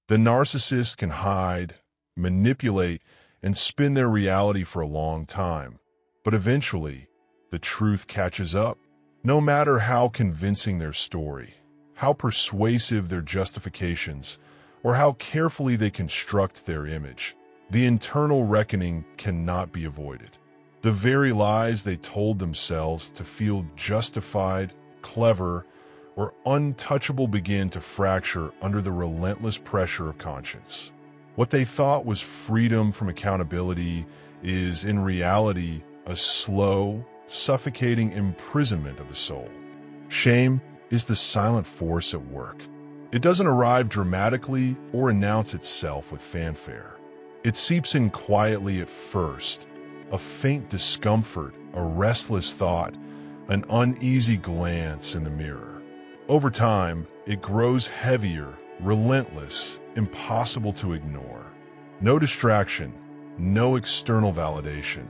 The narcissist can hide, manipulate, and spin their reality for a long time, but eventually, the truth catches up. No matter how convincing their story, how persuasive their justifications, or how carefully they construct their image, the internal reckoning cannot be avoided. The very lies they told themselves to feel justified, clever, or untouchable begin to fracture under the relentless pressure of conscience. What they thought was freedom from accountability is, in reality, a slow, suffocating imprisonment of the soul. Shame is the silent force at work. It doesn't arrive dramatically or announce itself with fanfare. It seeps in quietly at first, a faint discomfort, a restless thought, an uneasy glance in the mirror. Over time, it grows heavier, relentless, impossible to ignore. No distraction, no external validation,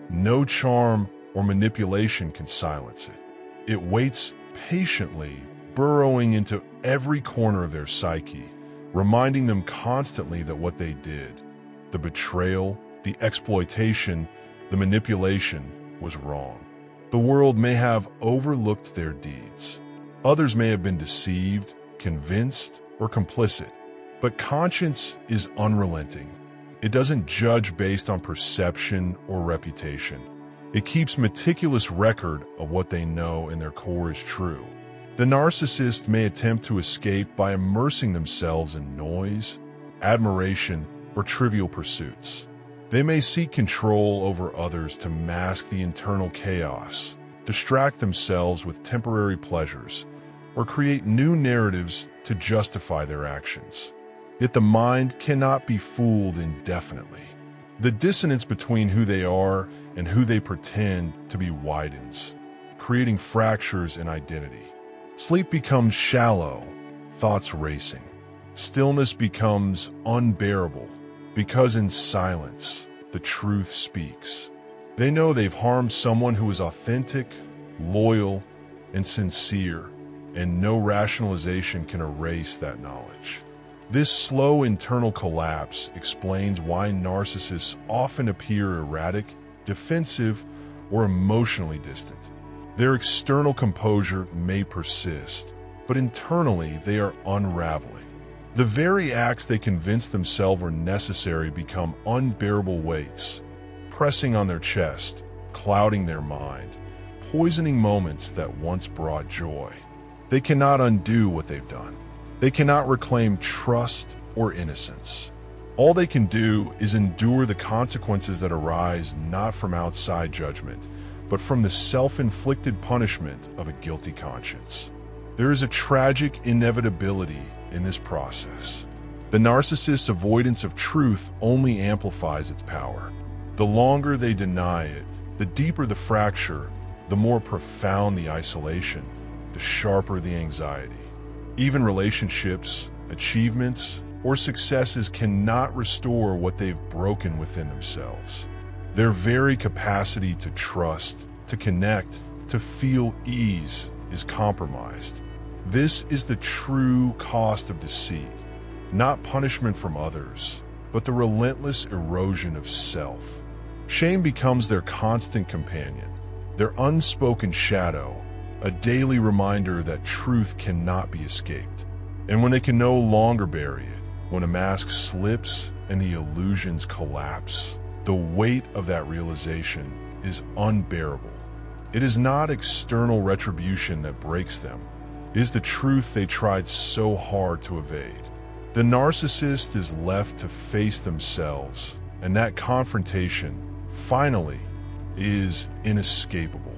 no charm or manipulation can silence it. It waits patiently, burrowing into every corner of their psyche, reminding them constantly that what they did, the betrayal, the exploitation, the manipulation, was wrong. The world may have overlooked their deeds. Others may have been deceived, convinced, or complicit. But conscience is unrelenting. It doesn't judge based on perception or reputation. It keeps meticulous record of what they know and their core is true. The narcissist may attempt to escape by immersing themselves in noise, admiration, or trivial pursuits. They may seek control over others to mask the internal chaos, distract themselves with temporary pleasures, or create new narratives to justify their actions. Yet the mind cannot be fooled indefinitely. The dissonance between who they are and who they pretend to be widens, creating fractures in identity. Sleep becomes shallow, thoughts racing. Stillness becomes unbearable, because in silence, the truth speaks. They know they've harmed someone who is authentic, loyal, and sincere, and no rationalization can erase that knowledge. This slow internal collapse explains why narcissists often appear erratic, defensive, or emotionally distant. Their external composure may persist, but internally they are unraveling. The very acts they convince themselves are necessary become unbearable weights, pressing on their chest, clouding their mind, poisoning moments that once brought joy. They cannot undo what they've done. They cannot reclaim trust or innocence. All they can do is endure the consequences that arise not from outside judgment, but from the self-inflicted punishment of a guilty conscience. There is a tragic inevitability in this process. The narcissist's avoidance of truth only amplifies its power. The longer they deny it, the deeper the fracture, the more profound the isolation, the sharper the anxiety. Even relationships, achievements, or successes cannot restore what they've broken within themselves. Their very capacity to trust, to connect, to feel ease is compromised. This is the true cost of deceit, not punishment from others, but the relentless erosion of self. Shame becomes their constant companion, their unspoken shadow, a daily reminder that truth cannot be escaped. And when they can no longer bury it, when a mask slips and the illusions collapse, the weight of that realization is unbearable. It is not external retribution that breaks them. It is the truth they tried so hard to evade. The narcissist is left to face themselves, and that confrontation, finally, is inescapable.